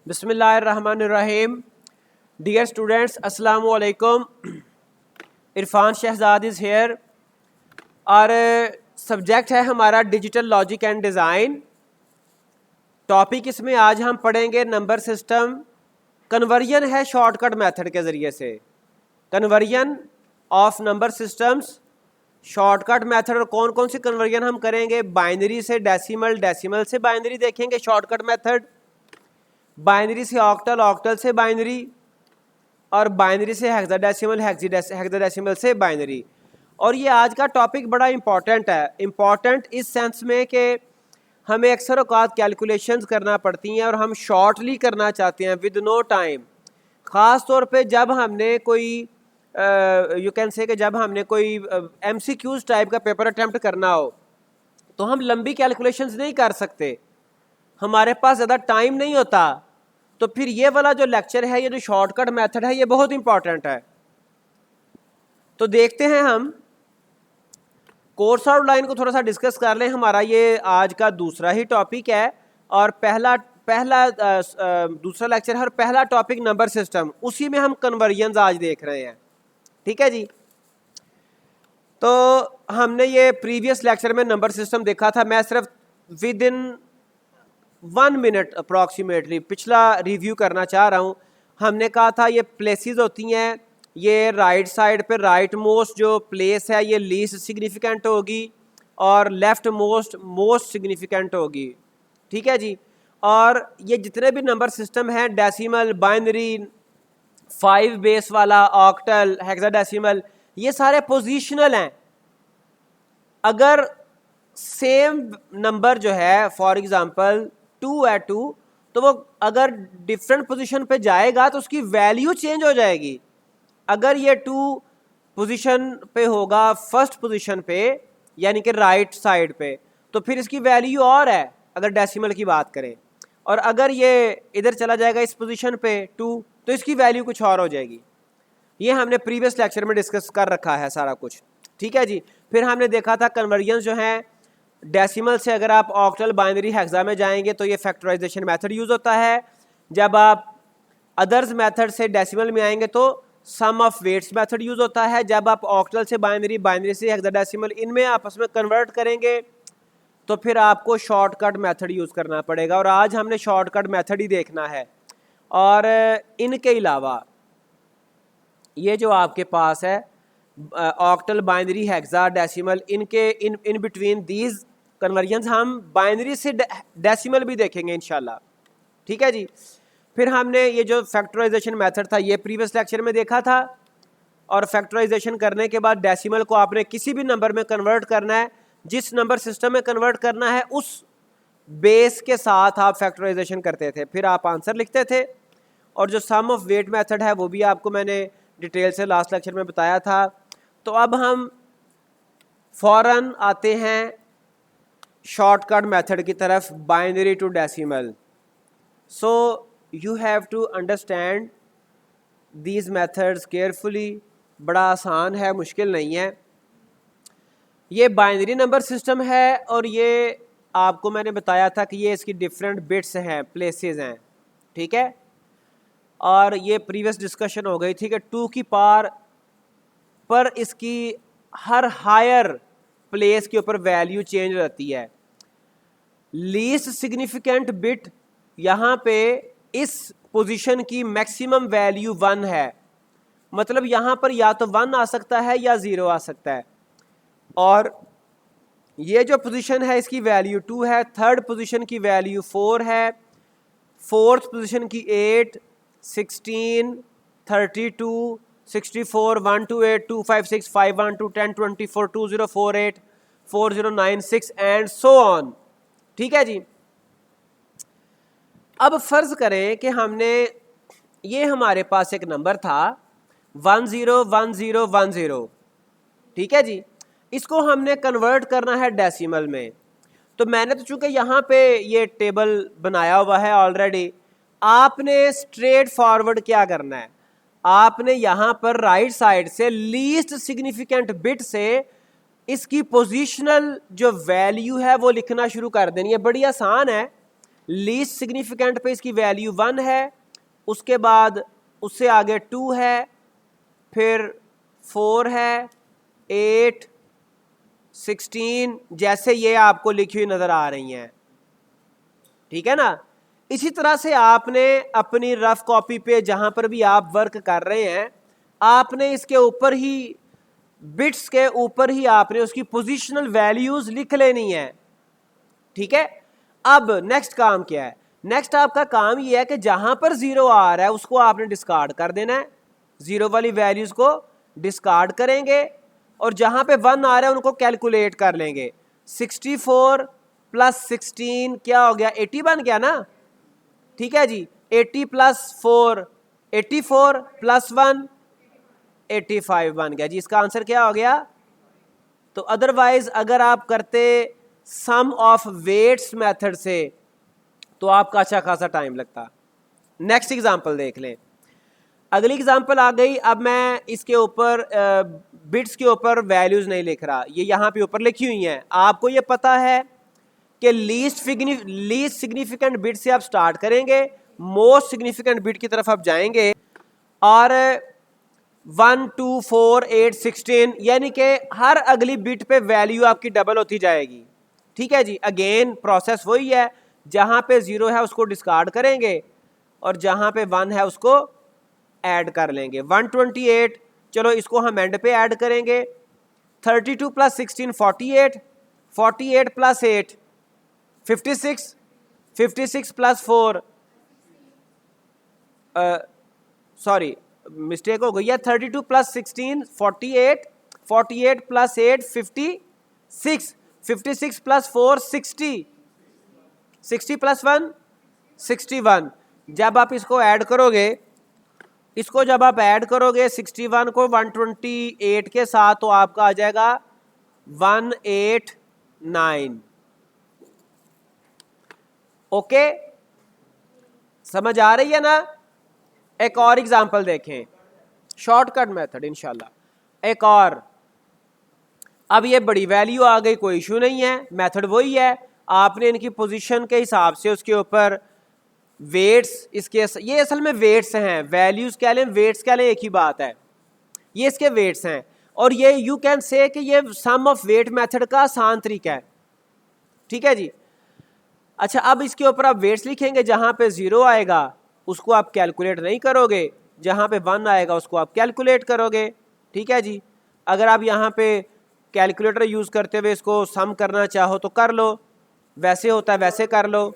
बिस्मिल्लाहिर्रहमानिर्रहीम। Dear students, अस्सलामु अलैकुम। Irfan Shahzad is here. और सब्जेक्ट है हमारा digital logic and design. Topic इसमें आज हम पढ़ेंगे नंबर सिस्टम। कन्वर्जन है शॉर्टकट मेथड के ज़रिए से, conversion of number systems shortcut method. और कौन कौन सी कन्वर्जन हम करेंगे? बाइनरी से डेसिमल, डेसिमल से बाइनरी देखेंगे शॉर्टकट मेथड, बाइनरी से ऑक्टल, ऑक्टल से बाइनरी, और बाइनरी से हेक्साडेसिमल, हेक्साडेसिमल से बाइनरी। और ये आज का टॉपिक बड़ा इंपॉर्टेंट है। इंपॉर्टेंट इस सेंस में कि हमें अक्सर औकात कैलकुलेशंस करना पड़ती हैं और हम शॉर्टली करना चाहते हैं विद नो टाइम। ख़ास तौर पे जब हमने कोई यू कैन से कि जब हमने कोई MCQs टाइप का पेपर अटैम्प्ट करना हो तो हम लंबी कैलकुलेशंस नहीं कर सकते, हमारे पास ज़्यादा टाइम नहीं होता। तो फिर ये वाला जो लेक्चर है, ये जो शॉर्टकट मेथड है, ये बहुत इंपॉर्टेंट है। तो देखते हैं हम कोर्स आउटलाइन को थोड़ा सा डिस्कस कर लें। हमारा ये आज का दूसरा ही टॉपिक है और दूसरा लेक्चर है और पहला टॉपिक नंबर सिस्टम, उसी में हम कन्वर्जन आज देख रहे हैं। ठीक है जी। तो हमने ये प्रीवियस लेक्चर में नंबर सिस्टम देखा था। मैं सिर्फ विद इन 1 मिनट अप्रॉक्सीमेटली पिछला रिव्यू करना चाह रहा हूँ। हमने कहा था ये प्लेसेस होती हैं, ये राइट साइड पे राइट मोस्ट जो प्लेस है ये लीस्ट सिग्निफिकेंट होगी और लेफ्ट मोस्ट सिग्निफिकेंट होगी। ठीक है जी। और ये जितने भी नंबर सिस्टम हैं, डेसिमल, बाइनरी, 5 बेस वाला, ऑक्टल, हेक्साडेसिमल, ये सारे पोजीशनल हैं। अगर सेम नंबर जो है, फॉर एग्जांपल 2 है 2, तो वो अगर डिफरेंट पोजीशन पे जाएगा तो उसकी वैल्यू चेंज हो जाएगी। अगर ये 2 पोजीशन पे होगा फर्स्ट पोजीशन पे, यानी कि राइट साइड पे, तो फिर इसकी वैल्यू और है अगर डेसिमल की बात करें। और अगर ये इधर चला जाएगा इस पोजीशन पे 2, तो इसकी वैल्यू कुछ और हो जाएगी। ये हमने प्रीवियस लेक्चर में डिस्कस कर रखा है सारा कुछ। ठीक है जी। फिर हमने देखा था कन्वर्जन जो है डेसिमल से अगर आप ऑक्टल, बाइनरी, हेक्सा में जाएंगे तो ये फैक्टराइजेशन मेथड यूज़ होता है। जब आप अदर्स मेथड से डेसिमल में आएंगे तो सम ऑफ वेट्स मेथड यूज़ होता है। जब आप ऑक्टल से बाइनरी, बाइनरी से हेक्साडेसिमल, इनमें आपस में कन्वर्ट करेंगे तो फिर आपको शॉर्टकट मेथड यूज़ करना पड़ेगा। और आज हमने शॉर्टकट मेथड ही देखना है। और इनके अलावा ये जो आपके पास है ऑक्टल, बाइनरी, हेक्सा, डेसिमल, इनके इन बिटवीन दीज कन्वर्जन हम बाइनरी से डेसिमल भी देखेंगे इंशाल्लाह। ठीक है जी। फिर हमने ये जो फैक्टराइजेशन मेथड था ये प्रीवियस लेक्चर में देखा था। और फैक्टराइजेशन करने के बाद डेसिमल को आपने किसी भी नंबर में कन्वर्ट करना है, जिस नंबर सिस्टम में कन्वर्ट करना है उस बेस के साथ आप फैक्टराइजेशन करते थे, फिर आप आंसर लिखते थे। और जो सम ऑफ वेट मेथड है वो भी आपको मैंने डिटेल से लास्ट लेक्चर में बताया था। तो अब हम फौरन आते हैं शॉर्टकट मेथड की तरफ, binary to decimal. So you have to understand these methods carefully. बड़ा आसान है, मुश्किल नहीं है। ये बाइनरी नंबर सिस्टम है और ये आपको मैंने बताया था कि ये इसकी डिफरेंट बिट्स हैं, प्लेसेस हैं। ठीक है। और ये प्रीवियस डिस्कशन हो गई थी कि 2 की पावर पर इसकी हर हायर प्लेस के ऊपर वैल्यू चेंज रहती है। लीस्ट सिग्निफिकेंट बिट यहाँ पे इस पोजीशन की मैक्सिमम वैल्यू 1 है, मतलब यहाँ पर या तो 1 आ सकता है या 0 आ सकता है। और ये जो पोजीशन है इसकी वैल्यू 2 है, थर्ड पोजीशन की वैल्यू 4 है, फोर्थ पोजीशन की 8, 16, 32, 64, 128, 256, 512, 10, 24, 2048, 4096 एंड सो ऑन। ठीक है जी। अब फर्ज करें कि हमने ये हमारे पास एक नंबर था 101010। ठीक है जी। इसको हमने कन्वर्ट करना है डेसिमल में। तो मैंने तो चूंकि यहाँ पे ये टेबल बनाया हुआ है ऑलरेडी, आपने स्ट्रेट फॉरवर्ड क्या करना है, आपने यहाँ पर राइट साइड से लीस्ट सिग्निफिकेंट बिट से इसकी पोजीशनल जो वैल्यू है वो लिखना शुरू कर देनी है। बड़ी आसान है। लीस्ट सिग्निफिकेंट पे इसकी वैल्यू 1 है, उसके बाद उससे आगे 2 है, फिर 4 है, 8, 16 जैसे ये आपको लिखी हुई नज़र आ रही हैं, ठीक है ना। इसी तरह से आपने अपनी रफ कॉपी पे जहां पर भी आप वर्क कर रहे हैं, आपने इसके ऊपर ही, बिट्स के ऊपर ही आपने उसकी पोजीशनल वैल्यूज लिख लेनी है, ठीक है। अब नेक्स्ट काम क्या है? नेक्स्ट आपका काम ये है कि जहां पर 0 आ रहा है उसको आपने डिस्कार्ड कर देना है, 0 वाली वैल्यूज को डिस्कार्ड करेंगे, और जहां पे 1 आ रहा है उनको कैलकुलेट कर लेंगे। 64 प्लस 16 क्या हो गया? 80 बन गया ना, ठीक है जी। 80 प्लस 4 84 प्लस 1 85 बन गया जी। इसका आंसर क्या हो गया? तो अदरवाइज अगर आप करते सम ऑफ वेट्स मेथड से तो आपका अच्छा खासा टाइम लगता। नेक्स्ट एग्जांपल देख लें। अगली एग्जांपल आ गई। अब मैं इसके ऊपर बिट्स के ऊपर वैल्यूज नहीं लिख रहा, ये यहाँ पे ऊपर लिखी हुई हैं। आपको ये पता है कि लीस्ट सिग्निफिकेंट बिट से आप स्टार्ट करेंगे, मोस्ट सिग्निफिकेंट बिट की तरफ आप जाएंगे, और 1 2 4 8 16 यानी कि हर अगली बिट पे वैल्यू आपकी डबल होती जाएगी, ठीक है जी। अगेन प्रोसेस वही है, जहां पे 0 है उसको डिस्कार्ड करेंगे और जहां पे 1 है उसको ऐड कर लेंगे। 128, चलो इसको हम एंड पे ऐड करेंगे। 32 plus 16 48, 48 plus 8 56, 56 plus 4 sorry mistake हो गई है। 32 प्लस 16 48, 48 प्लस 8 56, 56 प्लस 4 60, 60 प्लस 1 61। जब आप इसको ऐड करोगे, इसको जब आप ऐड करोगे 61 को 128 के साथ, तो आपका आ जाएगा 189। ओके, समझ आ रही है ना। एक और एग्जांपल देखें, शॉर्टकट मेथड इंशाल्लाह। एक और, अब ये बड़ी वैल्यू आ गई, कोई इशू नहीं है, मेथड वही है। आपने इनकी पोजीशन के हिसाब से उसके ऊपर वेट्स, इसके ये असल में वेट्स हैं, वैल्यूज कह लें वेट्स कह लें एक ही बात है, ये इसके वेट्स हैं। और ये यू कैन से कि ये सम ऑफ वेट मेथड का आसान तरीका है, ठीक है जी। अच्छा, अब इसके ऊपर आप वेट्स लिखेंगे, जहां पे 0 आएगा उसको आप कैलकुलेट नहीं करोगे, जहां पे 1 आएगा उसको आप कैलकुलेट करोगे, ठीक है जी। अगर आप यहाँ पे कैलकुलेटर यूज करते हुए इसको सम करना चाहो तो कर लो, वैसे होता है वैसे कर लो।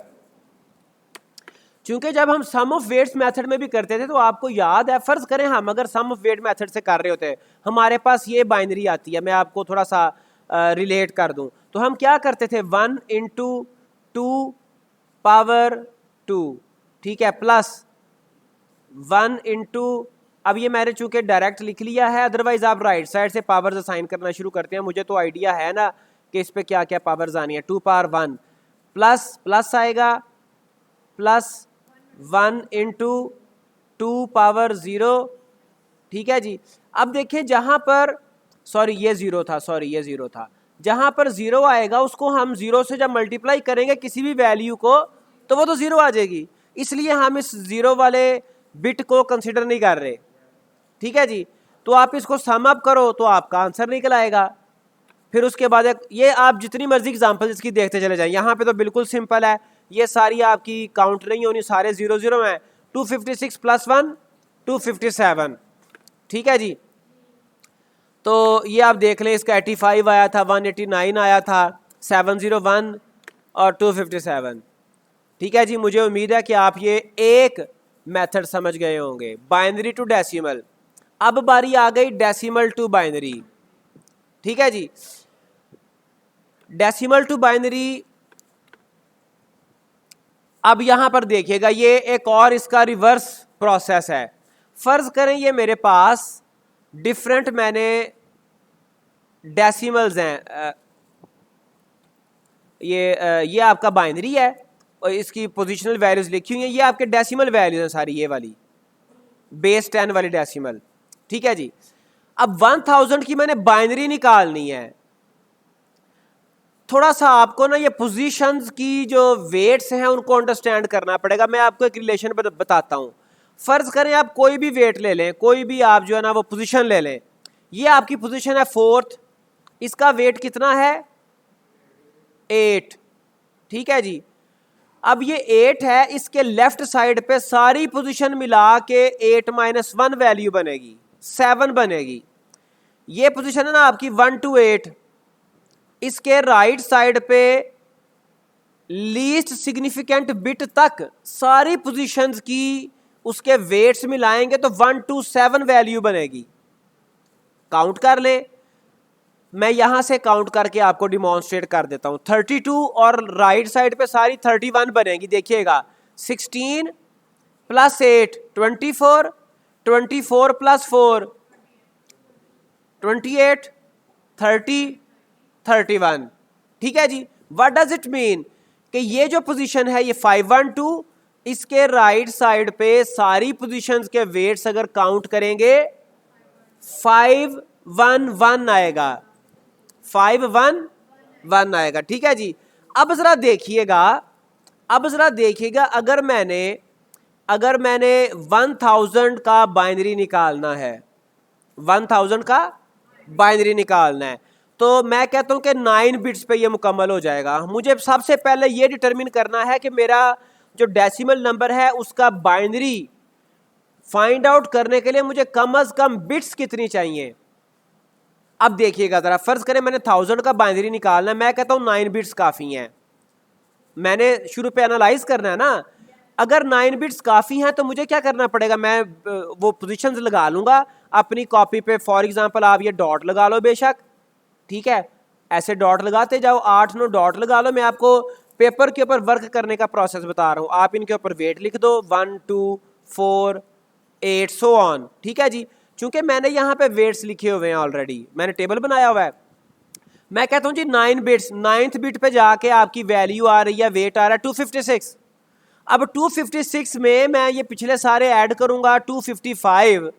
क्योंकि जब हम सम ऑफ वेट्स मेथड में भी करते थे तो आपको याद है, फर्ज करें हम अगर सम ऑफ वेट मेथड से कर रहे होते हैं, हमारे पास ये बाइनरी आती है, मैं आपको थोड़ा सा रिलेट कर दूं, तो हम क्या करते थे 1 इंटू 2 पावर 2, ठीक है, प्लस 1 इंटू, अब ये मैंने चूंकि डायरेक्ट लिख लिया है, अदरवाइज आप राइट साइड से पावर्स असाइन करना शुरू करते हैं। मुझे तो आइडिया है ना कि इस पे क्या क्या पावर्स आनी है। 2 पावर 1 प्लस प्लस आएगा, प्लस 1 इंटू 2 पावर 0, ठीक है जी। अब देखिए जहां पर, सॉरी ये 0 था, जहां पर 0 आएगा उसको हम 0 से जब मल्टीप्लाई करेंगे किसी भी वैल्यू को, तो वो तो 0 आ जाएगी, इसलिए हम इस 0 वाले बिट को कंसिडर नहीं कर रहे, ठीक है जी। तो आप इसको सम अप करो तो आपका आंसर निकल आएगा। फिर उसके बाद ये आप जितनी मर्जी एग्जांपल इसकी देखते चले जाएं, यहाँ पे तो बिल्कुल सिंपल है, ये सारी आपकी काउंट नहीं होनी, सारे 0 0 हैं। 256 प्लस 1 257, ठीक है जी। तो ये आप देख लें, इसका 85 आया था, 189 आया था, 701 और 257, ठीक है जी। मुझे उम्मीद है कि आप ये एक मेथड समझ गए होंगे, बाइनरी टू डेसिमल। अब बारी आ गई डेसिमल टू बाइनरी, ठीक है जी। डेसिमल टू बाइनरी, अब यहां पर देखिएगा, ये एक और इसका रिवर्स प्रोसेस है। फर्ज करें ये मेरे पास डिफरेंट मैंने डेसिमल्स हैं, ये आपका बाइनरी है और इसकी पोजीशनल वैल्यूज लिखी हुई हैं, ये आपके डेसिमल वैल्यूज हैं सारी, ये वाली बेस 10 वाली डेसिमल, ठीक है जी। अब 1000 की मैंने बाइनरी निकालनी है, थोड़ा सा आपको ना ये पोजीशंस की जो वेट्स हैं उनको अंडरस्टैंड करना पड़ेगा। मैं आपको एक रिलेशन बताता हूँ। फर्ज करें आप कोई भी वेट ले लें, कोई भी आप जो है ना वो पोजीशन ले लें। ये आपकी पोजीशन है 4th, इसका वेट कितना है 8, ठीक है जी। अब ये 8 है, इसके लेफ्ट साइड पे सारी पोजीशन मिला के 8 - 1 वैल्यू बनेगी, 7 बनेगी। ये पोजीशन है ना आपकी 1 to 8, इसके राइट साइड पे लीस्ट सिग्निफिकेंट बिट तक सारी पोजीशंस की उसके वेट्स मिलाएंगे तो 1 to 7 वैल्यू बनेगी। काउंट कर ले, मैं यहां से काउंट करके आपको डिमॉन्स्ट्रेट कर देता हूं। 32 और राइट साइड पे सारी 31 बनेगी। देखिएगा 16 + 8 24, 24 + 4 28, 30, 31, ठीक है जी। व्हाट डज इट मीन कि ये जो पोजीशन है ये 512, इसके राइट साइड पे सारी पोजीशंस के वेट्स अगर काउंट करेंगे 511 आएगा, 511 आएगा, ठीक है जी। अब जरा देखिएगा, अगर मैंने 1000 का बाइनरी निकालना है, 1000 का बाइनरी निकालना है, तो मैं कहता हूं कि 9 बिट्स पे ये मुकम्मल हो जाएगा। मुझे सबसे पहले ये डिटरमिन करना है कि मेरा जो डेसिमल नंबर है उसका बाइनरी फाइंड आउट करने के लिए मुझे कम से कम बिट्स कितनी चाहिए। अब देखिएगा जरा, फर्ज करें मैंने 1000 का बाइनरी निकालना है, मैं कहता हूं 9 बिट्स काफ़ी हैं। मैंने शुरू पे एनालाइज करना है ना, अगर 9 बिट्स काफ़ी हैं तो मुझे क्या करना पड़ेगा, मैं वो पोजीशंस लगा लूँगा अपनी कॉपी पे। फॉर एग्जांपल आप ये डॉट लगा लो बेशक, ठीक है, ऐसे डॉट लगाते जाओ, 8-9 डॉट लगा लो। मैं आपको पेपर के ऊपर वर्क करने का प्रोसेस बता रहा हूँ। आप इनके ऊपर वेट लिख दो 1 2 4 8 सो ऑन, ठीक है जी। चूंकि मैंने यहाँ पे वेट्स लिखे हुए हैं ऑलरेडी, मैंने टेबल बनाया हुआ है। मैं कहता हूँ जी 9 बिट्स, 9th बिट पे जाके आपकी वैल्यू आ रही है, वेट आ रहा है 256। अब 256 में मैं ये पिछले सारे ऐड करूंगा 255,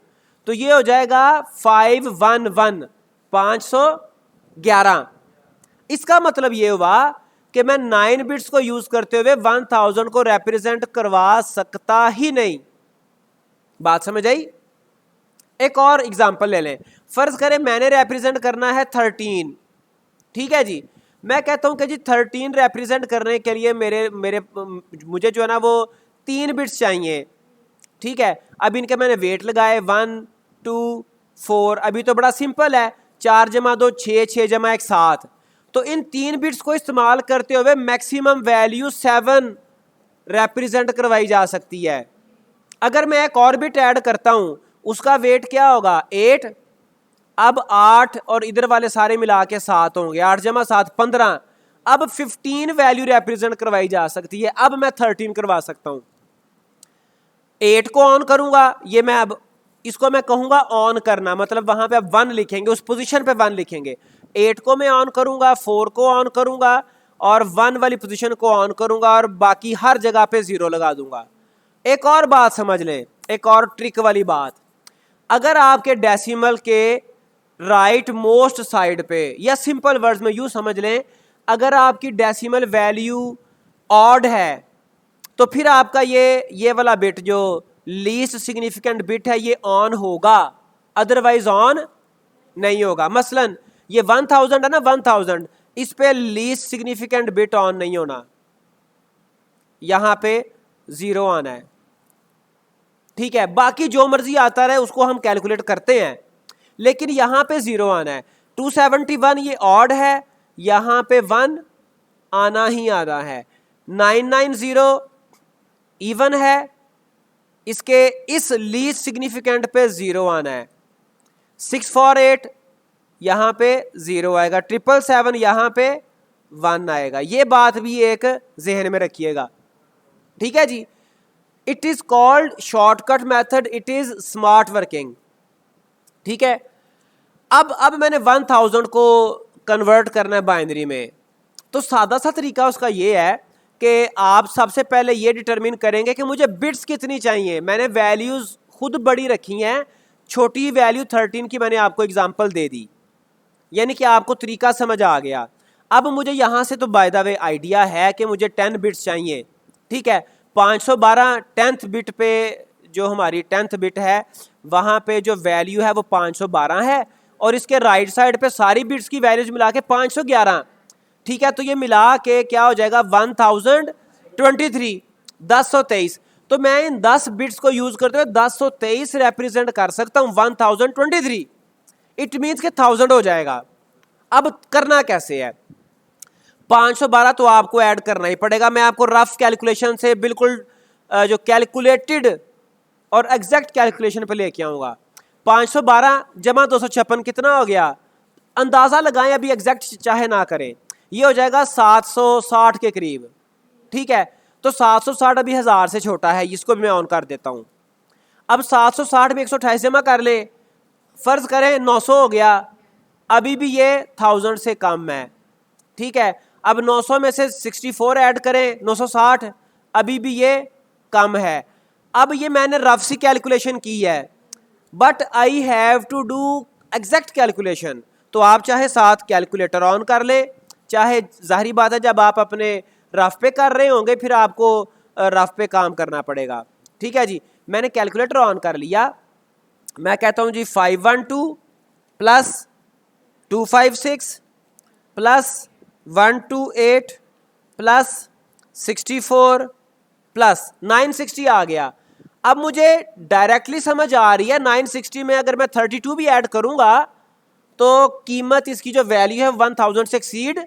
तो ये हो जाएगा 511, 511। इसका मतलब ये हुआ कि मैं 9 बिट्स को यूज करते हुए 1000 को रिप्रेजेंट करवा सकता ही नहीं। बात समझ आई? एक और एग्जांपल ले लें। फर्ज करें मैंने रिप्रेजेंट करना है 13, ठीक है जी। मैं कहता हूं कि जी 13 रिप्रेजेंट करने के लिए मुझे जो है ना वो 3 बिट्स चाहिए, ठीक है। अब इनके मैंने वेट लगाए 1 2 4। अभी तो बड़ा सिंपल है, 4 + 2 6, 6 + 1 7। तो इन 3 बिट्स को इस्तेमाल करते हुए मैक्सिमम वैल्यू 7 रिप्रेजेंट करवाई जा सकती है। अगर मैं एक और बिट ऐड करता हूं, उसका वेट क्या होगा 8। अब 8 और इधर वाले सारे मिला के 7 होंगे, 8 + 7 15। अब 15 वैल्यू रिप्रेजेंट करवाई जा सकती है। अब मैं 13 करवा सकता हूं। 8 को ऑन करूंगा, ये मैं अब इसको मैं कहूंगा ऑन करना, मतलब वहां पे अब 1 लिखेंगे, उस पोजीशन पे 1 लिखेंगे। 8 को मैं ऑन करूंगा, 4 को ऑन करूंगा और 1 वाली पोजीशन को ऑन करूंगा और बाकी हर जगह पे 0 लगा दूंगा। एक और बात समझ लें, एक और ट्रिक वाली बात। अगर आपके डेसिमल के राइट मोस्ट साइड पे, या सिंपल वर्ड्स में यूं समझ लें, अगर आपकी डेसिमल वैल्यू ऑड है तो फिर आपका ये वाला बिट जो लीस्ट सिग्निफिकेंट बिट है ये ऑन होगा, अदरवाइज ऑन नहीं होगा। मसलन ये 1000 है ना, 1000, इस पे लीस्ट सिग्निफिकेंट बिट ऑन नहीं होना, यहां पे 0 आना है, ठीक है। बाकी जो मर्जी आता रहे उसको हम कैलकुलेट करते हैं, लेकिन यहां पे 0 आना है। 271 ये ऑड है, यहां पे 1 आना ही आना है। 990 इवन है, इसके इस लीस्ट सिग्निफिकेंट पे 0 आना है। 648 यहां पे 0 आएगा। 777 यहां पे 1 आएगा। ये बात भी एक जहन में रखिएगा, ठीक है जी। It is called shortcut method, it is smart working, ठीक है। अब मैंने 1000 को कन्वर्ट करना है बाइनरी में, तो सादा सा तरीका उसका ये है कि आप सबसे पहले ये डिटरमिन करेंगे कि मुझे बिट्स कितनी चाहिए। मैंने वैल्यूज खुद बड़ी रखी हैं, छोटी वैल्यू 13 की मैंने आपको एग्जांपल दे दी, यानी कि आपको तरीका समझ आ गया। अब मुझे यहाँ से तो बाय द वे आइडिया है कि मुझे 10 बिट्स चाहिए, ठीक है। 512 10th बिट पे जो हमारी 10th बिट है वहाँ पे जो वैल्यू है वो 512 है, और इसके राइट साइड पे सारी बिट्स की वैल्यूज मिला के 511, ठीक है। तो ये मिला के क्या हो जाएगा 1023, 1023। तो मैं इन 10 बिट्स को यूज करते हुए 1023 रिप्रेजेंट कर सकता हूँ 1023। इट मीन्स के 1000 हो जाएगा। अब करना कैसे है, 512 तो आपको ऐड करना ही पड़ेगा। मैं आपको रफ कैलकुलेशन से बिल्कुल जो कैलकुलेटेड और एग्जैक्ट कैलकुलेशन पे लेके आऊंगा। 512 जमा 256 कितना हो गया, अंदाजा लगाएं, अभी एग्जैक्ट चाहे ना करें। ये हो जाएगा 760 के करीब, ठीक है। तो 760 अभी 1000 से छोटा है, इसको भी मैं ऑन कर देता हूं। अब 760 में 128 जमा कर ले, फर्ज करें 900 हो गया, अभी भी ये 1000 से कम है, ठीक है। अब 900 में से 64 ऐड करें 960, अभी भी ये कम है। अब ये मैंने रफ सी कैलकुलेशन की है, but I have to do exact calculation. तो आप चाहे साथ कैलकुलेटर ऑन कर ले, चाहे जाहिर बात है जब आप अपने रफ पे कर रहे होंगे फिर आपको रफ पे काम करना पड़ेगा, ठीक है जी। मैंने कैलकुलेटर ऑन कर लिया, मैं कहता हूं जी 512 प्लस 256 प्लस 128 प्लस 64 प्लस 960 आ गया। अब मुझे डायरेक्टली समझ आ रही है 960 में अगर मैं 32 भी ऐड करूंगा तो कीमत इसकी जो वैल्यू है 1000 से एक्सीड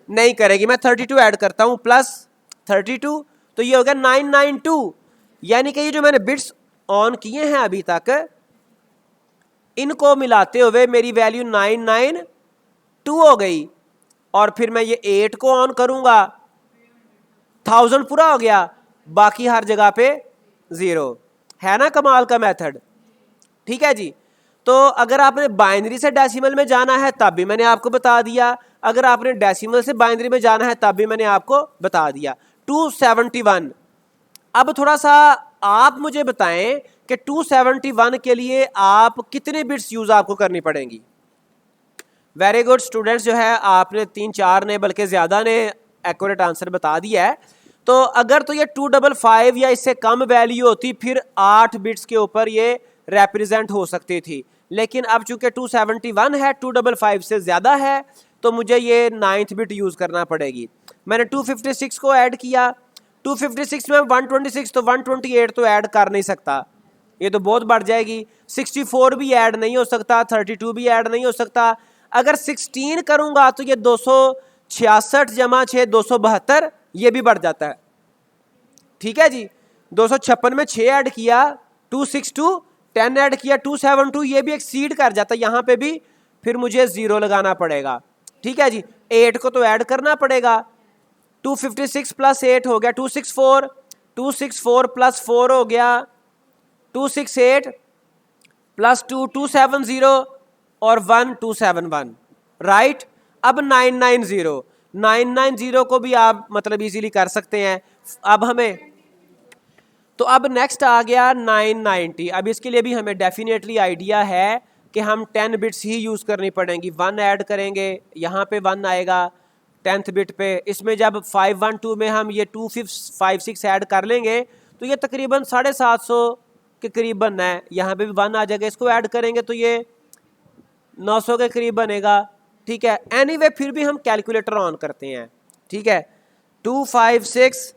नहीं करेगी। मैं 32 ऐड करता हूं प्लस 32, तो ये हो गया 992। यानी कि ये जो मैंने बिट्स ऑन किए हैं अभी तक, इनको मिलाते हुए मेरी वैल्यू 992 हो गई। और फिर मैं ये 8 को ऑन करूंगा, 1000 पूरा हो गया, बाकी हर जगह पे 0 है ना। कमाल का मेथड, ठीक है जी। तो अगर आपने बाइनरी से डेसिमल में जाना है तब भी मैंने आपको बता दिया, अगर आपने डेसिमल से बाइनरी में जाना है तब भी मैंने आपको बता दिया। 271। अब थोड़ा सा आप मुझे बताएं कि 271 के लिए आप कितने बिट्स यूज आपको करनी पड़ेंगी। वेरी गुड स्टूडेंट्स, जो है आपने 3-4 ने बल्कि ज़्यादा ने एक्यूरेट आंसर बता दिया है। तो अगर तो ये 255 या इससे कम वैल्यू होती फिर 8 बिट्स के ऊपर ये रिप्रेजेंट हो सकती थी, लेकिन अब चूंकि 271 है, 255 से ज़्यादा है, तो मुझे ये 9th बिट यूज़ करना पड़ेगी। मैंने 256 को ऐड किया, 256 में 126, तो 128 तो ऐड कर नहीं सकता, ये तो बहुत बढ़ जाएगी। 64 भी ऐड नहीं हो सकता, 32 भी ऐड नहीं हो सकता। अगर 16 करूंगा तो ये 266 जमा 6 272, ये भी बढ़ जाता है, ठीक है जी। 256 में 6 ऐड किया, 262, 10 ऐड किया 272, ये भी एक्सीड कर जाता है, यहां पे भी फिर मुझे 0 लगाना पड़ेगा, ठीक है जी। 8 को तो ऐड करना पड़ेगा, 256 प्लस 8 हो गया 264, 264 प्लस 4 हो गया 268 प्लस 2 270 और 1 271, राइट। अब 990 को भी आप मतलब इजीली कर सकते हैं। अब हमें तो अब नेक्स्ट आ गया 990। अब इसके लिए भी हमें डेफिनेटली आइडिया है कि हम 10 बिट्स ही यूज़ करनी पड़ेंगी। 1 ऐड करेंगे, यहाँ पे 1 आएगा 10th बिट पे। इसमें जब 512 में हम ये 256 ऐड कर लेंगे तो ये तकरीबन 750 के करीब बनना है, यहाँ पे भी 1 आ जाएगा, इसको ऐड करेंगे तो ये 900 के करीब बनेगा, ठीक है। एनीवे फिर भी हम कैलकुलेटर ऑन करते हैं, ठीक है। 256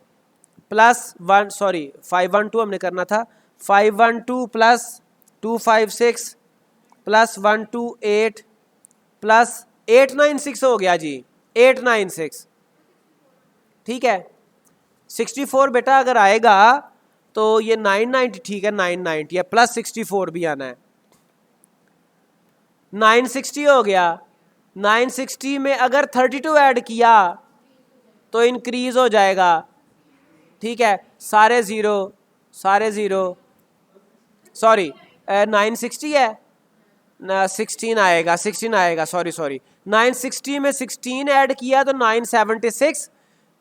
प्लस 1, सॉरी 512 हमने करना था, 512 प्लस 256 प्लस 128 प्लस 896 हो गया जी, 896, ठीक है। 64 बेटा अगर आएगा तो ये 990, ठीक है 990 है, प्लस 64 भी आना है, 960 हो गया। 960 में अगर 32 ऐड किया तो इंक्रीज हो जाएगा, ठीक है। सारे ज़ीरो, सॉरी 960 है ना, 16 आएगा, 16 आएगा, सॉरी 960 में 16 ऐड किया तो 976,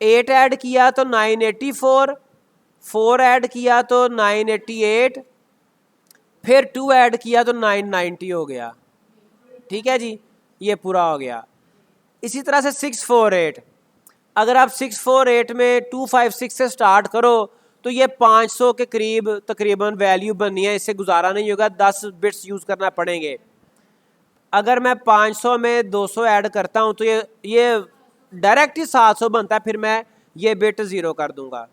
8 ऐड किया तो 984, 4 ऐड किया तो 988, फिर 2 ऐड किया तो 990 हो गया, ठीक है जी। ये पूरा हो गया। इसी तरह से 648, अगर आप 648 में 256 से स्टार्ट करो तो ये 500 के करीब तकरीबन वैल्यू बननी है, इससे गुजारा नहीं होगा, 10 बिट्स यूज़ करना पड़ेंगे। अगर मैं 500 में 200 ऐड करता हूँ तो ये डायरेक्ट ही 700 बनता है, फिर मैं ये बिट ज़ीरो कर दूंगा।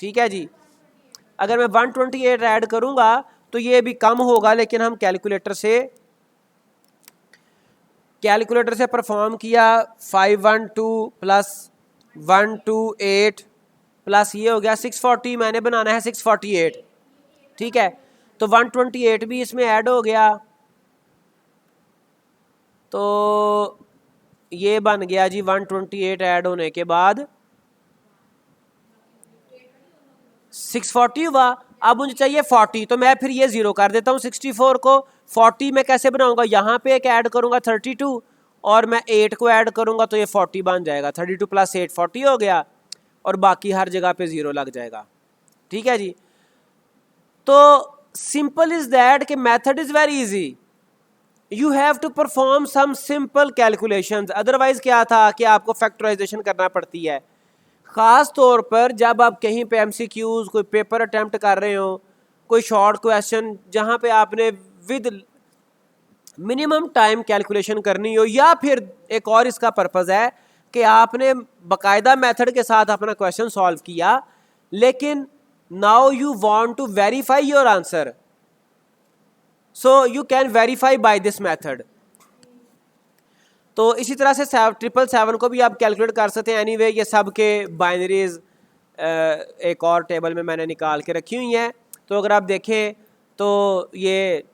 ठीक है जी। अगर मैं 128 ऐड करूंगा तो ये भी कम होगा, लेकिन हम कैलकुलेटर से परफॉर्म किया 512 प्लस 128 प्लस ये हो गया 640, मैंने बनाना है 648। ठीक है, तो 128 भी इसमें ऐड हो गया, तो ये बन गया जी 128 ऐड होने के बाद 640 हुआ। अब मुझे चाहिए 40, तो मैं फिर ये ज़ीरो कर देता हूँ 64 को। 40 में कैसे बनाऊंगा, यहाँ पे एक ऐड करूँगा 32 और मैं 8 को ऐड करूँगा तो ये 40 बन जाएगा। 32 प्लस 8 40 हो गया और बाकी हर जगह पे ज़ीरो लग जाएगा। ठीक है जी। तो सिंपल इज़ दैट कि method is very easy, you have to perform some simple calculations. Otherwise क्या था कि आपको फैक्टराइजेशन करना पड़ती है, ख़ास तौर पर जब आप कहीं पे एमसीक्यूज़ कोई पेपर अटैम्प्ट कर रहे हो, कोई शॉर्ट क्वेश्चन जहाँ पे आपने विद मिनिमम टाइम कैलकुलेशन करनी हो, या फिर एक और इसका पर्पज़ है कि आपने बाकायदा मेथड के साथ अपना क्वेश्चन सॉल्व किया, लेकिन now you want to verify your answer, so you can verify by this method. तो इसी तरह से 777 को भी आप कैलकुलेट कर सकते हैं। एनीवे ये सब के बाइनरीज एक और टेबल में मैंने निकाल के रखी हुई हैं। तो अगर आप देखें तो ये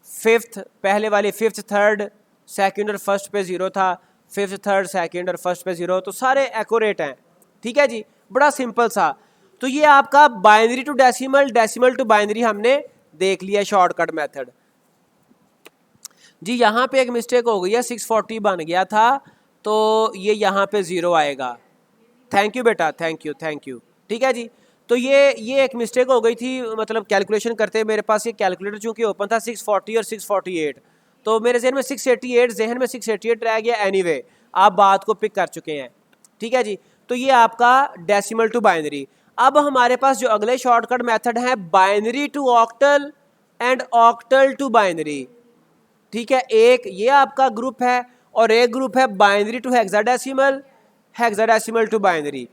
फिफ्थ, पहले वाली फिफ्थ थर्ड सेकंड और फर्स्ट पे ज़ीरो था, फिफ्थ थर्ड सेकंड और फर्स्ट पे ज़ीरो, तो सारे एक्यूरेट हैं। ठीक है जी, बड़ा सिंपल सा। तो ये आपका binary to decimal, decimal to binary हमने देख लिया शॉर्टकट मेथड जी। यहाँ पे एक मिस्टेक हो गई है, 640 बन गया था तो ये यहाँ पे ज़ीरो आएगा। थैंक यू बेटा, थैंक यू। ठीक है जी। तो ये एक मिस्टेक हो गई थी, मतलब कैलकुलेशन करते मेरे पास ये कैलकुलेटर चूँकि ओपन था 640 और 648, तो मेरे जहन में 688 रह गया। एनीवे आप बात को पिक कर चुके हैं। ठीक है जी। तो ये आपका डेसिमल टू बाइनरी। अब हमारे पास जो अगले शॉर्टकट मेथड है binary to octal and octal to binary. ठीक है, एक ये आपका ग्रुप है और एक ग्रुप है binary to hexadecimal, hexadecimal to binary.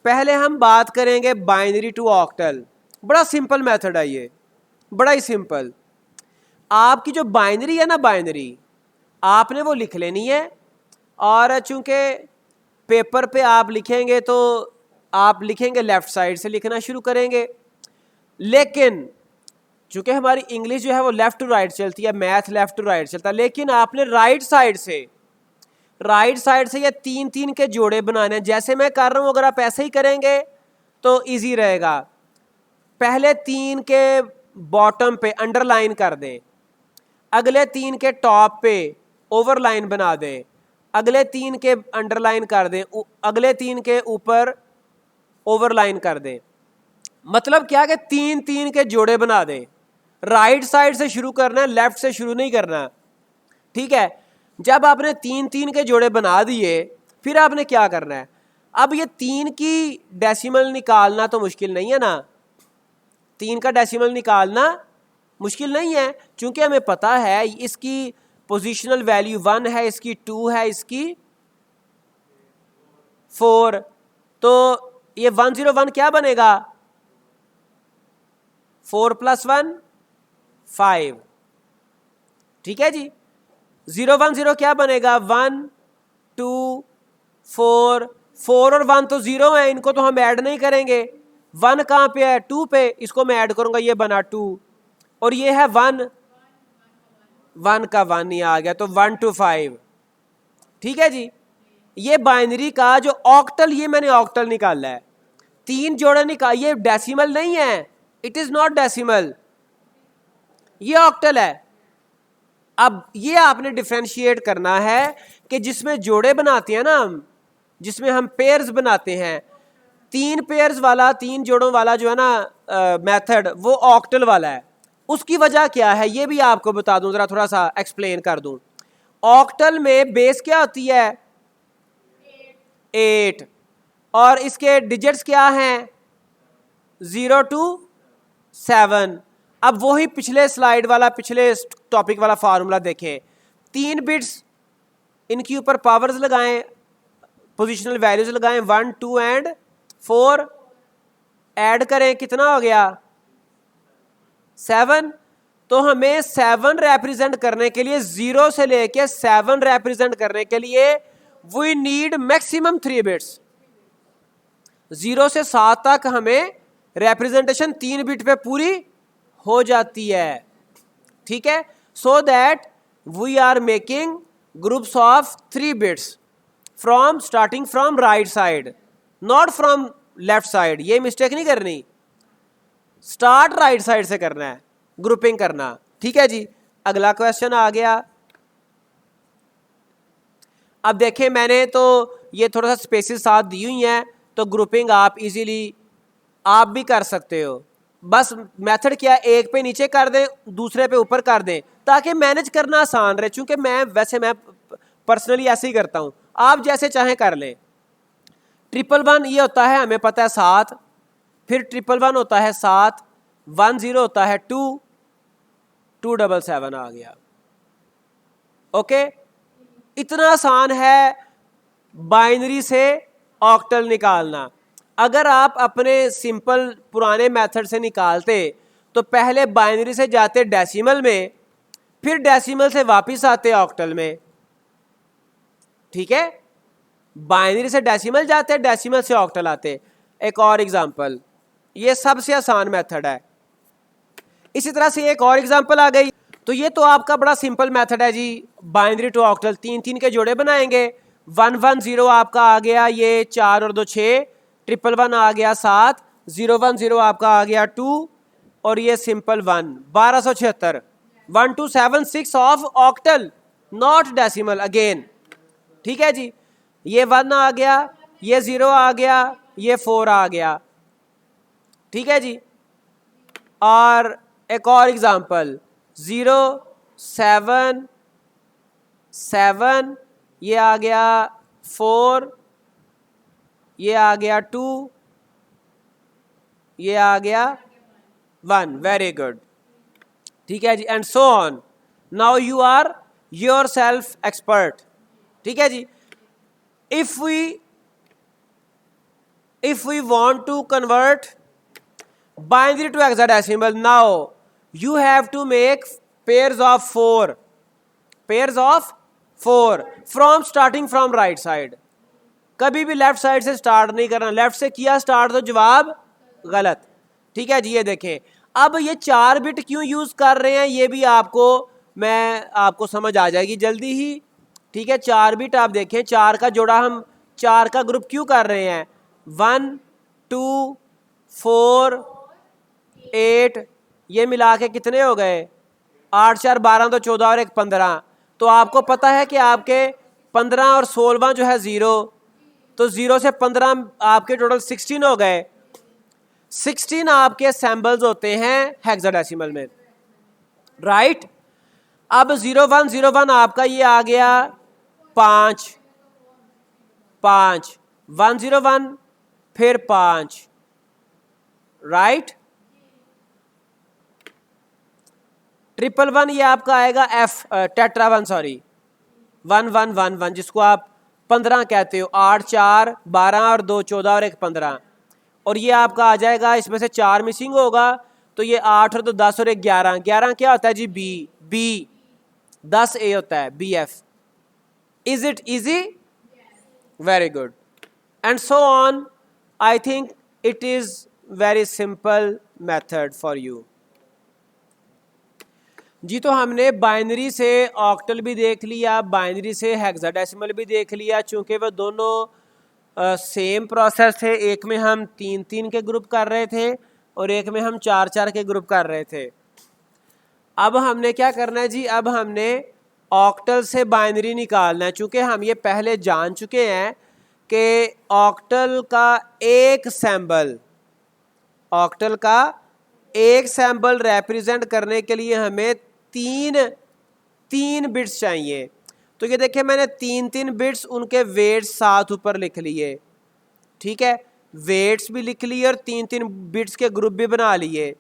पहले हम बात करेंगे बाइनरी टू ऑक्टल। बड़ा सिंपल मेथड है ये, बड़ा ही सिंपल। आपकी जो बाइनरी है ना, बाइनरी आपने वो लिख लेनी है, और चूंकि पेपर पे आप लिखेंगे तो आप लिखेंगे लेफ्ट साइड से लिखना शुरू करेंगे, लेकिन चूंकि हमारी इंग्लिश जो है वो लेफ्ट टू राइट चलती है, मैथ लेफ्ट टू राइट चलता है, लेकिन आपने राइट साइड से ये 3-3 के जोड़े बनाने हैं। जैसे मैं कर रहा हूं, अगर आप ऐसे ही करेंगे तो इजी रहेगा। पहले 3 के बॉटम पे अंडरलाइन कर दें, अगले 3 के टॉप पे ओवरलाइन बना दें, अगले 3 के अंडरलाइन कर दें, अगले 3 के ऊपर ओवरलाइन कर दें। मतलब क्या कि 3-3 के जोड़े बना दें। राइट साइड से शुरू करना है, लेफ्ट से शुरू नहीं करना। ठीक है, जब आपने 3-3 के जोड़े बना दिए, फिर आपने क्या करना है, अब ये 3 की डेसिमल निकालना तो मुश्किल नहीं है ना, 3 का डेसिमल निकालना मुश्किल नहीं है, क्योंकि हमें पता है इसकी पोजिशनल वैल्यू 1 है, इसकी 2 है, इसकी 4। तो ये 101 क्या बनेगा, 4 + 1 5। ठीक है जी। 010 क्या बनेगा, 1 2 4। 4 और 1 तो 0 है, इनको तो हम ऐड नहीं करेंगे। 1 कहाँ पे है, 2 पे, इसको मैं ऐड करूंगा, ये बना 2, और ये है 1, 1 का 1 ही आ गया, तो 1 to 5। ठीक है जी। ये बाइनरी का जो ऑक्टल, ये मैंने ऑक्टल निकाला है, 3 जोड़े निकाल, ये डेसिमल नहीं है, इट इज नॉट डेसिमल, ये ऑक्टल है। अब ये आपने डिफरेंशिएट करना है कि जिसमें जोड़े बनाते हैं ना हम, जिसमें हम पेयर्स बनाते हैं, 3 पेयर्स वाला, 3 जोड़ों वाला जो है ना मेथड, वो ऑक्टल वाला है। उसकी वजह क्या है ये भी आपको बता दूं, जरा थोड़ा सा एक्सप्लेन कर दूं। ऑक्टल में बेस क्या होती है, 8 और इसके डिजिट्स क्या हैं 0 to 7। अब वही पिछले स्लाइड वाला पिछले टॉपिक वाला फार्मूला देखें, 3 बिट्स इनके ऊपर पावर्स लगाएं, पोजिशनल वैल्यूज लगाएं 1 2 एंड 4, ऐड करें कितना हो गया 7। तो हमें 7 रिप्रेजेंट करने के लिए 0 से लेके 7 रिप्रेजेंट करने के लिए वी नीड मैक्सिमम 3 बिट्स। 0 से 7 तक हमें रिप्रेजेंटेशन 3 बिट पे पूरी हो जाती है, ठीक है। So that we are making groups of 3 bits from starting from right side, not from left side. ये मिस्टेक नहीं करनी, स्टार्ट राइट साइड से करना है ग्रुपिंग करना, ठीक है जी। अगला क्वेश्चन आ गया। अब देखें मैंने तो ये थोड़ा सा स्पेसिस साथ दी हुई हैं, तो ग्रुपिंग आप इजीली आप भी कर सकते हो। बस मेथड क्या है, एक पे नीचे कर दें दूसरे पे ऊपर कर दें ताकि मैनेज करना आसान रहे। चूंकि मैं पर्सनली ऐसे ही करता हूं, आप जैसे चाहें कर लें। 111 ये होता है हमें पता है 7, फिर 111 होता है 7, 10 होता है 2, 277 आ गया। ओके, इतना आसान है बाइनरी से ऑक्टल निकालना। अगर आप अपने सिंपल पुराने मेथड से निकालते तो पहले बाइनरी से जाते डेसिमल में, फिर डेसिमल से वापस आते ऑक्टल में, ठीक है। बाइनरी से डेसिमल जाते, डेसिमल से ऑक्टल आते। एक और एग्जांपल, ये सबसे आसान मेथड है। इसी तरह से एक और एग्जांपल आ गई। तो ये तो आपका बड़ा सिंपल मेथड है जी, बाइनरी टू ऑक्टल। 3 के जोड़े बनाएंगे। 110 आपका आ गया, ये 4 और 2 6, 111 आ गया 7, 010 आपका आ गया 2 और ये simple 1, 1276। 1276 of octal not decimal again, ठीक है जी। ये 1 आ गया, ये 0 आ गया, ये 4 आ गया, ठीक है जी। और एक और एग्जांपल 0 7 7, ये आ गया 4, ये आ गया 2, ये आ गया 1। वेरी गुड, ठीक है जी। And so on. Now you are yourself expert, ठीक है जी। If we want to convert binary to hexadecimal, now you have to make pairs of 4 from starting from right side। कभी भी left side से start नहीं करना, left से किया स्टार्ट तो जवाब गलत, ठीक है जी। ये देखें, अब ये 4 बिट क्यों यूज कर रहे हैं ये भी आपको समझ आ जाएगी जल्दी ही, ठीक है। 4 बिट आप देखें, 4 का जोड़ा हम 4 का ग्रुप क्यों कर रहे हैं, 1 2 4 8, ये मिला के कितने हो गए 8 4 12, तो 14 और 1 15। तो आपको पता है कि आपके 15 और 16 जो है 0, तो 0 से 15 आपके टोटल 16 हो गए। 16 आपके सैम्बल्स होते हैं हेक्साडेसिमल में, राइट। अब 0101 आपका ये आ गया 5 5, 101 फिर 5, राइट। 111 ये आपका आएगा एफ टेट्रा 1, सॉरी 1111, जिसको आप 15 कहते हो। 8 4 12 और 2 14 और 1 15, और ये आपका आ जाएगा, इसमें से 4 मिसिंग होगा, तो ये 8 और 2 10 और 1 11। 11 क्या होता है जी, बी 10 ए होता है, B F. Is it easy? Very good. And so on. I think it is very simple method for you जी। तो हमने बाइनरी से ऑक्टल भी देख लिया, बाइनरी से हेक्साडेसिमल भी देख लिया। चूंकि वह दोनों सेम प्रोसेस थे, एक में हम 3 के ग्रुप कर रहे थे और एक में हम 4 के ग्रुप कर रहे थे। अब हमने क्या करना है जी, अब हमने ऑक्टल से बाइनरी निकालना है। चूंकि हम ये पहले जान चुके हैं कि ऑक्टल का एक सैम्बल रिप्रेजेंट करने के लिए हमें तीन बिट्स चाहिए। तो ये देखिए मैंने 3 बिट्स उनके वेट्स साथ ऊपर लिख लिए, ठीक है, वेट्स भी लिख लिए और 3 बिट्स के ग्रुप भी बना लिए।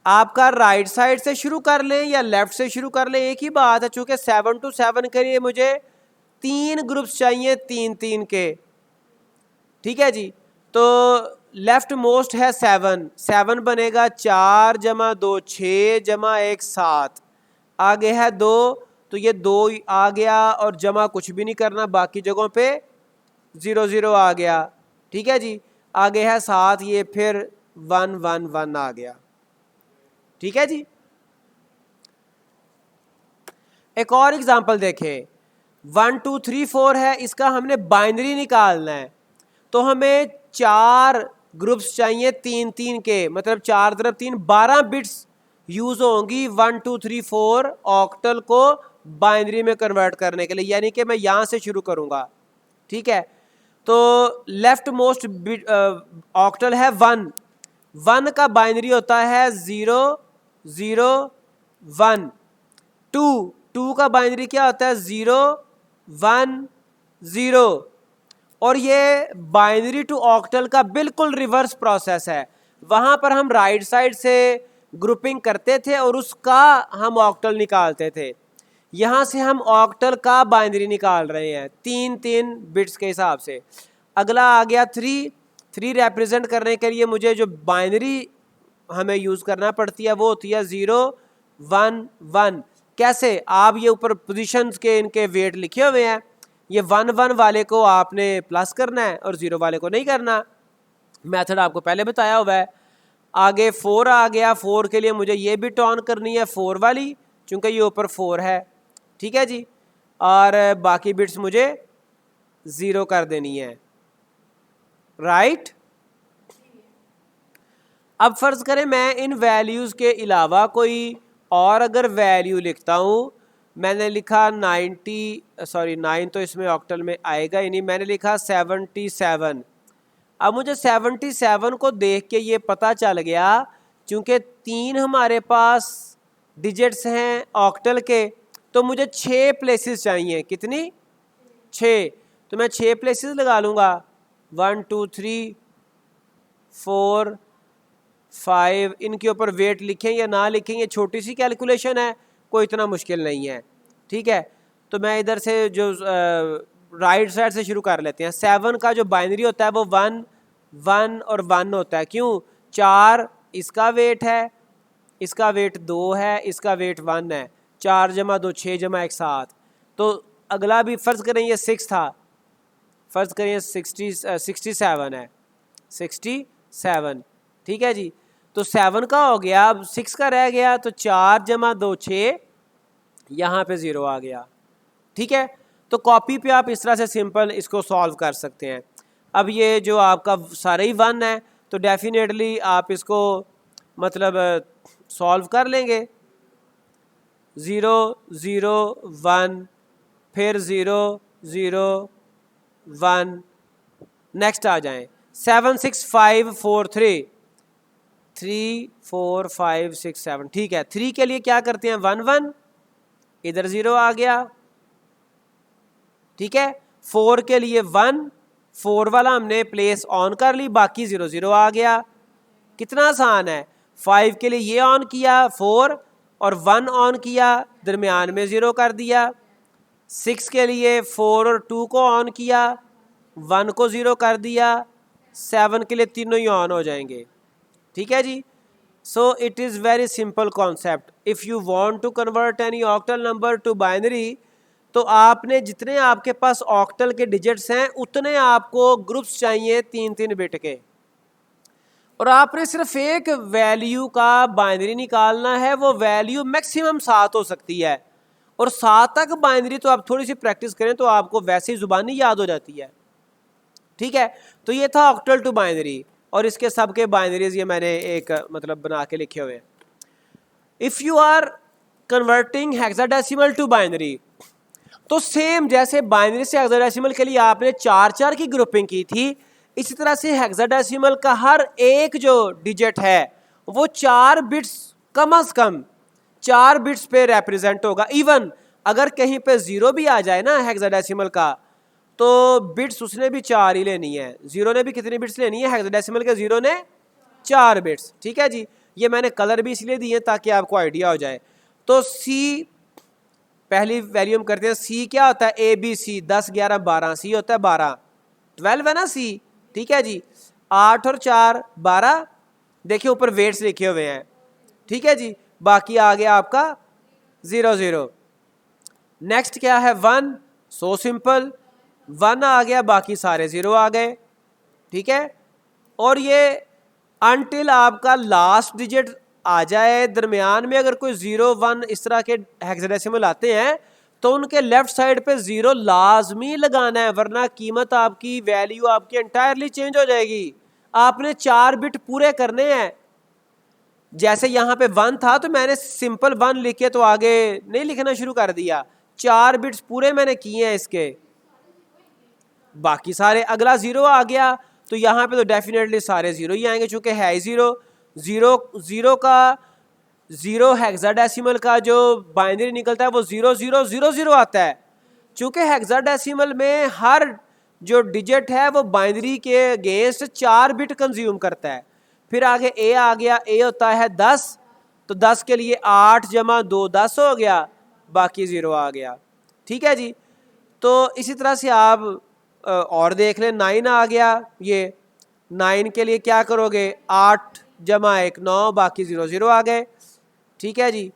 आपका राइट साइड से शुरू कर लें या लेफ्ट से शुरू कर लें, एक ही बात है, चूंकि 7 to 7 के लिए मुझे 3 ग्रुप्स चाहिए 3 के, ठीक है जी। तो लेफ्ट मोस्ट है 7, 7 बनेगा 4 जमा 2 6 जमा 1 7, आगे है 2, तो ये 2 आ गया और जमा कुछ भी नहीं करना, बाकी जगहों पे 0 0 आ गया, ठीक है जी। आगे है 7, ये फिर 1 1 1 आ गया, ठीक है जी। एक और एग्जांपल देखें, 1 2 3 4 है, इसका हमने बाइनरी निकालना है, तो हमें 4 ग्रुप्स चाहिए 3 के, मतलब 4 तरफ 3 12 बिट्स यूज होंगी 1 2 3 4 ऑक्टल को बाइनरी में कन्वर्ट करने के लिए, यानी कि मैं यहां से शुरू करूंगा, ठीक है। तो लेफ्ट मोस्ट ऑक्टल है 1, 1 का बाइनरी होता है 0 0 1, 2 का बाइनरी क्या होता है 0 1 0, और ये बाइनरी टू ऑक्टल का बिल्कुल रिवर्स प्रोसेस है। वहां पर हम राइट साइड से ग्रुपिंग करते थे और उसका हम ऑक्टल निकालते थे, यहां से हम ऑक्टल का बाइनरी निकाल रहे हैं 3 बिट्स के हिसाब से। अगला आ गया 3 रिप्रेजेंट करने के लिए मुझे जो बाइनरी हमें यूज करना पड़ती है वो होती है 0 1 1। कैसे, आप ये ऊपर पोजीशंस के इनके वेट लिखे हुए हैं, ये 1 1 वाले को आपने प्लस करना है और 0 वाले को नहीं करना, मेथड आपको पहले बताया हुआ है। आगे 4 आ गया, 4 के लिए मुझे ये बिट ऑन करनी है 4 वाली, चूंकि ये ऊपर 4 है, ठीक है जी, और बाकी बिट्स मुझे 0 कर देनी है, राइट। अब फर्ज करें मैं इन वैल्यूज के अलावा कोई और अगर वैल्यू लिखता हूं, मैंने लिखा 9 तो इसमें ऑक्टल में आएगा ही नहीं, मैंने लिखा 77। अब मुझे 77 को देख के ये पता चल गया, चूंकि 3 हमारे पास डिजिट्स हैं ऑक्टल के, तो मुझे 6 प्लेसेस चाहिए, कितनी 6, तो मैं 6 प्लेसेस लगा लूँगा, 1 2 3 4 5, इनके ऊपर वेट लिखें या ना लिखें, ये छोटी सी कैलकुलेशन है, कोई इतना मुश्किल नहीं है, ठीक है। तो मैं इधर से जो राइट साइड से शुरू कर लेते हैं। 7 का जो बाइनरी होता है वो 1 1 और 1 होता है, क्यों, 4 इसका वेट है, इसका वेट 2 है, इसका वेट 1 है, 4 जमा 2 6 जमा 1 7। तो अगला भी फर्ज करें ये 6 था, फर्ज करें 67 है, 67, ठीक है जी। तो 7 का हो गया, अब 6 का रह गया, तो 4 जमा 2 6, यहाँ पे 0 आ गया, ठीक है। तो कॉपी पे आप इस तरह से सिंपल इसको सॉल्व कर सकते हैं। अब ये जो आपका सारा ही 1 है, तो डेफिनेटली आप इसको मतलब सॉल्व कर लेंगे, 0 0 1 फिर 0 0 1, नेक्स्ट आ जाएं 7 6 5 4 3 3 4 5 6 7, ठीक है। 3 के लिए क्या करते हैं 1 1, इधर 0 आ गया, ठीक है। 4 के लिए 1, 4 वाला हमने प्लेस ऑन कर ली, बाकी 0 0 आ गया, कितना आसान है। 5 के लिए ये ऑन किया 4 और 1 ऑन किया, दरमियान में 0 कर दिया। 6 के लिए 4 और 2 को ऑन किया, 1 को 0 कर दिया। 7 के लिए तीनों ही ऑन हो जाएंगे, ठीक है जी। So it is very simple concept. If you want to convert any octal number to binary, तो आपने जितने आपके पास ऑक्टल के डिजिट्स हैं उतने आपको ग्रुप्स चाहिए 3 बिट के, और आपने सिर्फ एक वैल्यू का बाइनरी निकालना है। वो वैल्यू मैक्सिमम 7 हो सकती है, और 7 तक बाइनरी तो आप थोड़ी सी प्रैक्टिस करें तो आपको वैसे ही जुबानी याद हो जाती है, ठीक है। तो ये था ऑक्टल टू बाइनरी, और इसके सबके बाइनरीज ये मैंने एक मतलब बना के लिखे हुए हैं। If you are converting hexadecimal to binary, तो सेम जैसे बाइनरी से हेक्साडेसिमल के लिए आपने 4 की ग्रुपिंग की थी, इसी तरह से हेक्साडेसिमल का हर एक जो डिजिट है वो 4 बिट्स कम से कम 4 बिट्स पे रिप्रेजेंट होगा। इवन अगर कहीं पे 0 भी आ जाए ना हेक्साडेसिमल का, तो बिट्स उसने भी 4 ही लेनी है। 0 ने भी कितनी बिट्स लेनी है? हेक्साडेसिमल के 0 ने 4 बिट्स। ठीक है जी, ये मैंने कलर भी इसलिए दिए ताकि आपको आइडिया हो जाए। तो सी पहली वैल्यू हम करते हैं, सी क्या होता है? ABC 10 11 12, सी होता है 12, 12 है ना सी। ठीक है जी, 8 और 4 12, देखिए ऊपर वेट्स लिखे हुए हैं। ठीक है जी, बाकी आ गया आपका 0 0। नेक्स्ट क्या है? 1, सो सिंपल, 1 आ गया, बाकी सारे 0 आ गए। ठीक है, और ये अनटिल आपका लास्ट डिजिट आ जाए, दरमियान में अगर कोई 0 1 इस तरह के हेक्साडेसिमल आते हैं तो उनके लेफ्ट साइड पे 0 लाजमी लगाना है, वरना कीमत आपकी, वैल्यू आपकी एंटायरली चेंज हो जाएगी। आपने 4 बिट पूरे करने हैं। जैसे यहाँ पे 1 था तो मैंने सिंपल 1 लिखे तो आगे नहीं लिखना शुरू कर दिया, 4 बिट्स पूरे मैंने किए हैं इसके, बाकी सारे, अगला 0 आ गया तो यहाँ पे तो डेफिनेटली सारे 0 ही आएंगे, चूंकि है 0 0 0 का 0 हेक्साडेसिमल का जो बाइनरी निकलता है वो 0 0 0 0 आता है। चूंकि हेक्साडेसिमल में हर जो डिजिट है वो बाइनरी के अगेंस्ट 4 बिट कंज्यूम करता है। फिर आगे ए आ गया, ए होता है 10, तो 10 के लिए 8 जमा 2 10 हो गया, बाकी 0 आ गया। ठीक है जी, तो इसी तरह से आप और देख लें, 9 आ गया, ये 9 के लिए क्या करोगे? 8 जमा 1 9, बाकी 0 0 आ गए। ठीक है जी,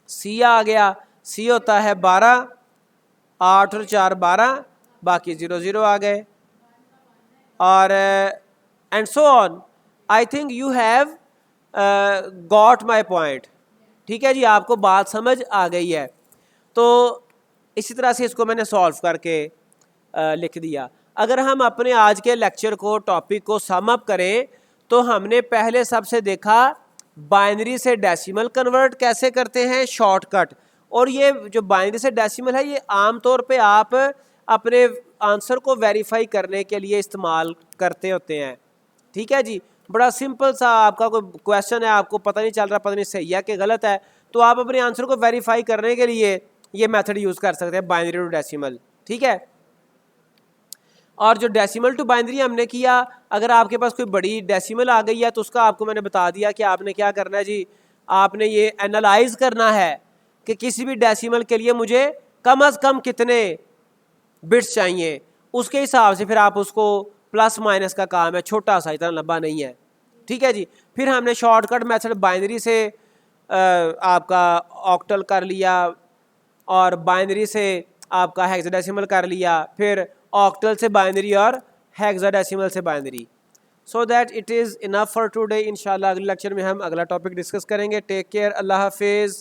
सी आ गया, सी होता है 12, 8 और 4 12, बाकी 0 0 आ गए, और and so on. I think you have got my point. ठीक है जी, आपको बात समझ आ गई है। तो इसी तरह से इसको मैंने सॉल्व करके लिख दिया। अगर हम अपने आज के लेक्चर को, टॉपिक को सम अप करें तो हमने पहले सबसे देखा बाइनरी से डेसिमल कन्वर्ट कैसे करते हैं, शॉर्टकट। और ये जो बाइनरी से डेसिमल है ये आमतौर पे आप अपने आंसर को वेरीफाई करने के लिए इस्तेमाल करते होते हैं। ठीक है जी, बड़ा सिंपल सा, आपका कोई क्वेश्चन है, आपको पता नहीं चल रहा, पता नहीं सही है कि गलत है, तो आप अपने आंसर को वेरीफाई करने के लिए ये मेथड यूज़ कर सकते हैं, बाइनरी टू डेसिमल। ठीक है, और जो डेसिमल टू बाइनरी हमने किया, अगर आपके पास कोई बड़ी डेसिमल आ गई है तो उसका आपको मैंने बता दिया कि आपने क्या करना है जी, आपने ये एनालाइज करना है कि किसी भी डेसिमल के लिए मुझे कम से कम कितने बिट्स चाहिए, उसके हिसाब से फिर आप उसको, प्लस माइनस का काम है, छोटा सा, इतना लंबा नहीं है। ठीक है जी, फिर हमने शॉर्टकट मेथड बाइनरी से आपका ऑक्टल कर लिया, और बाइनरी से आपका हेक्साडेसिमल कर लिया, फिर ऑक्टल से बाइनरी और हेक्साडेसिमल से binary. So that it is enough for today. इंशाल्लाह अगले लेक्चर में हम अगला टॉपिक डिस्कस करेंगे। टेक केयर, अल्लाह हाफिज़।